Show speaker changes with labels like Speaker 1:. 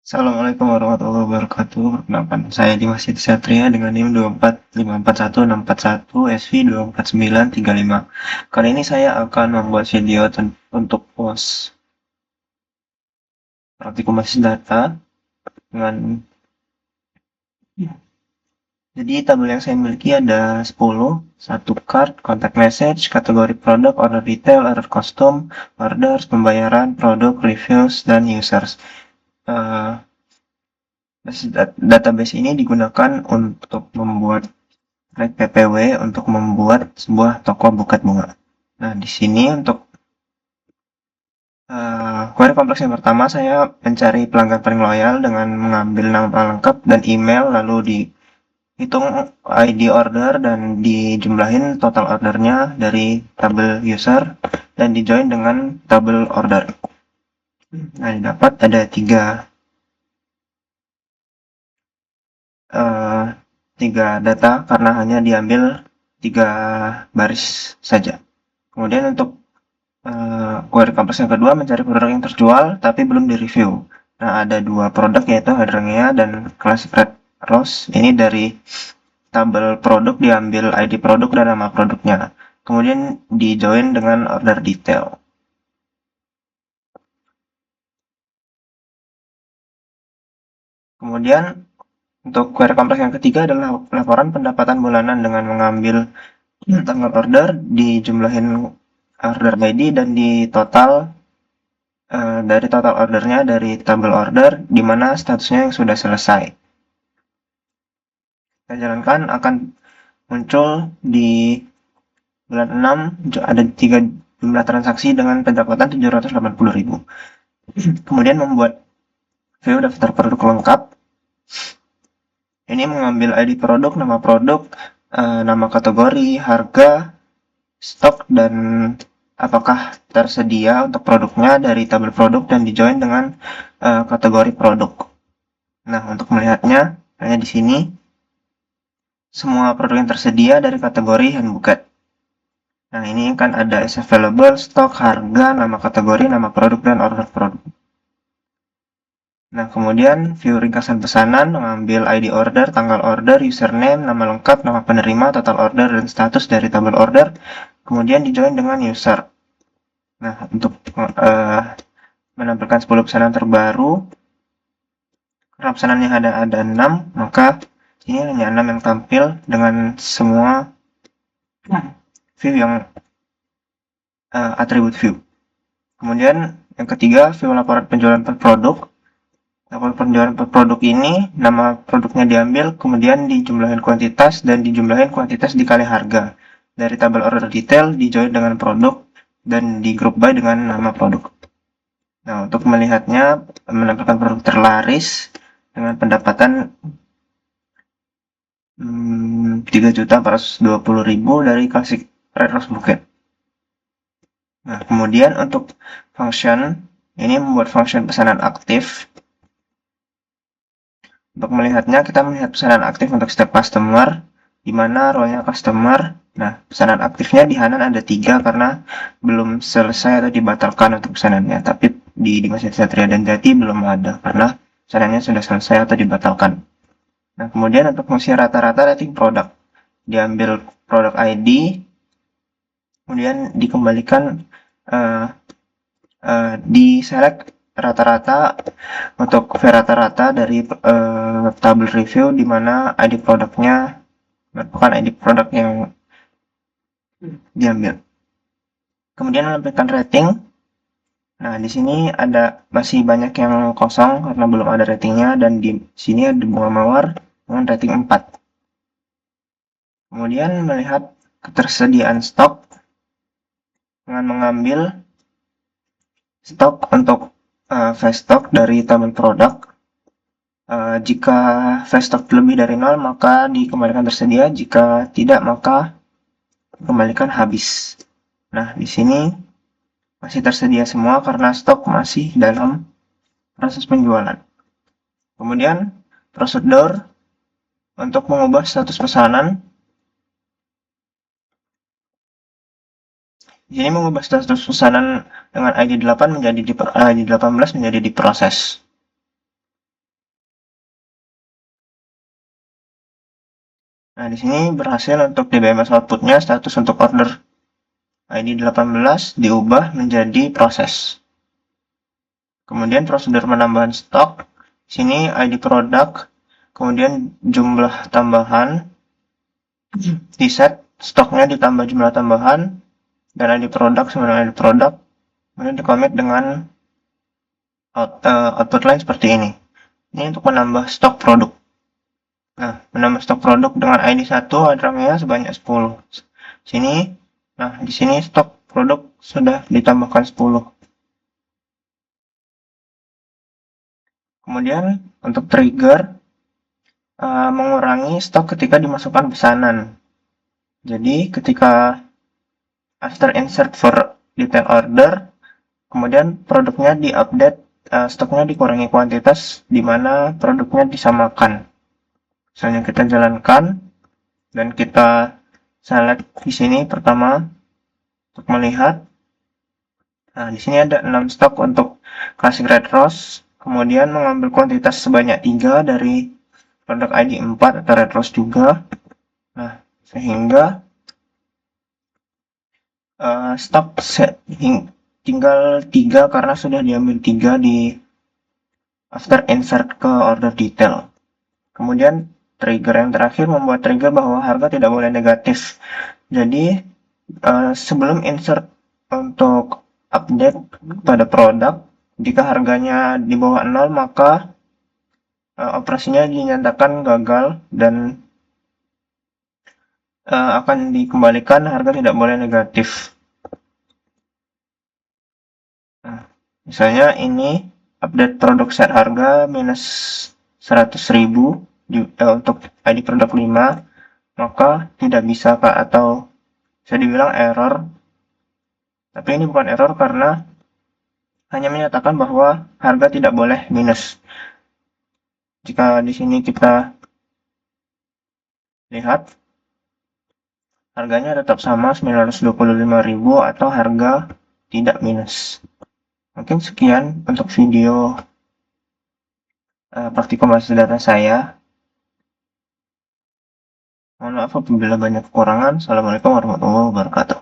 Speaker 1: Assalamualaikum warahmatullahi wabarakatuh. Perkenalkan, saya Dimas Siti Satria dengan NIM 24541641 SV 24935. Kali ini saya akan membuat video untuk pos praktikum basis data dengan jadi tabel yang saya miliki ada 10, satu card, contact message, kategori produk, order detail, order custom, orders, pembayaran, produk, reviews, dan users. Eh, Database ini digunakan untuk membuat Red PPW untuk membuat sebuah toko buket bunga. Nah, di sini untuk query kompleks yang pertama, saya mencari pelanggan paling loyal dengan mengambil nama lengkap dan email, lalu dihitung ID order dan dijumlahin total ordernya dari tabel user dan dijoin dengan tabel order. Nah, didapat ada tiga data karena hanya diambil 3 baris saja. Kemudian untuk query kompleks yang kedua mencari produk yang terjual tapi belum direview. Nah, ada 2 produk yaitu Hydrangea dan Classic Red Rose. Ini dari tabel produk diambil ID produk dan nama produknya. Kemudian di-join dengan order detail. Kemudian untuk query kompleks yang ketiga adalah laporan pendapatan bulanan dengan mengambil tanggal order, dijumlahin order ID dan di total dari total ordernya dari tabel order di mana statusnya yang sudah selesai. Kita jalankan akan muncul di bulan 6 ada 3 jumlah transaksi dengan pendapatan 780.000. Kemudian membuat view daftar produk lengkap. Ini mengambil ID produk, nama kategori, harga, stok, dan apakah tersedia untuk produknya dari tabel produk dan dijoin dengan kategori produk. Nah, untuk melihatnya hanya di sini semua produk yang tersedia dari kategori hand buket. Nah, ini kan ada as available, stok, harga, nama kategori, nama produk, dan order produk. Nah, kemudian view ringkasan pesanan, mengambil ID order, tanggal order, username, nama lengkap, nama penerima, total order, dan status dari tabel order. Kemudian dijoin dengan user. Nah, untuk menampilkan 10 pesanan terbaru, karena pesanannya ada 6, maka ini hanya 6 yang tampil dengan semua view yang atribut view. Kemudian yang ketiga, view laporan penjualan per produk. Laporan penjualan per produk ini, nama produknya diambil, kemudian dijumlahin kuantitas dan dijumlahin kuantitas dikali harga. Dari tabel order detail, dijoin dengan produk, dan di group by dengan nama produk. Nah, untuk melihatnya, menampilkan produk terlaris dengan pendapatan 3.420.000 dari Classic Red Rose Bouquet. Nah, kemudian untuk function, ini membuat function pesanan aktif. Untuk melihatnya, kita melihat pesanan aktif untuk setiap customer, di mana row-nya customer. Nah, pesanan aktifnya di Hanan ada 3 karena belum selesai atau dibatalkan untuk pesanannya. Tapi di Dimas Satria dan Jati belum ada karena pesanannya sudah selesai atau dibatalkan. Nah, kemudian untuk fungsi rata-rata rating produk, diambil produk ID, kemudian dikembalikan di select rata-rata untuk rata-rata dari tabel review di mana ID produknya merupakan ID produk yang diambil. Kemudian menampilkan rating. Nah, di sini ada masih banyak yang kosong karena belum ada ratingnya dan di sini ada bunga mawar dengan rating 4. Kemudian melihat ketersediaan stok dengan mengambil stok untuk fast stock dari tabel produk. Jika fast stock lebih dari 0 maka dikembalikan tersedia, jika tidak maka dikembalikan habis. Nah, di sini masih tersedia semua karena stok masih dalam proses penjualan. Kemudian prosedur untuk mengubah status pesanan. Di sini mengubah status pesanan dengan ID 8 menjadi ID 18 menjadi diproses. Nah, di sini berhasil untuk DBMS outputnya status untuk order ID 18 diubah menjadi proses. Kemudian prosedur penambahan stok, sini ID produk, kemudian jumlah tambahan, di set stoknya ditambah jumlah tambahan, dan ID produk sama dengan ID produk, kemudian dikomit dengan output line seperti ini. Ini untuk menambah stok produk. Nah, menambah stok produk dengan ID 1 adrangnya sebanyak 10. Sini, nah di sini stok produk sudah ditambahkan 10. Kemudian untuk trigger mengurangi stok ketika dimasukkan pesanan. Jadi ketika after insert for detail order, kemudian produknya diupdate, stoknya dikurangi kuantitas di mana produknya disamakan. Misalnya kita jalankan dan kita select di sini pertama untuk melihat. Nah, di sini ada 6 stok untuk classic red rose, kemudian mengambil kuantitas sebanyak 3 dari produk ID 4 atau red rose juga. Nah, sehingga stok tinggal 3 karena sudah diambil 3 di after insert ke order detail. Kemudian trigger yang terakhir membuat trigger bahwa harga tidak boleh negatif. Jadi sebelum insert untuk update pada produk, jika harganya di bawah 0 maka operasinya dinyatakan gagal dan akan dikembalikan harga tidak boleh negatif. Nah, misalnya ini update produk set harga minus 100.000 untuk ID produk 5, maka tidak bisa atau bisa dibilang error. Tapi ini bukan error karena hanya menyatakan bahwa harga tidak boleh minus. Jika di sini kita lihat harganya tetap sama 925.000 atau harga tidak minus. Mungkin sekian untuk video praktikum basis data saya. Mohon maaf apabila banyak kekurangan. Assalamualaikum warahmatullahi wabarakatuh.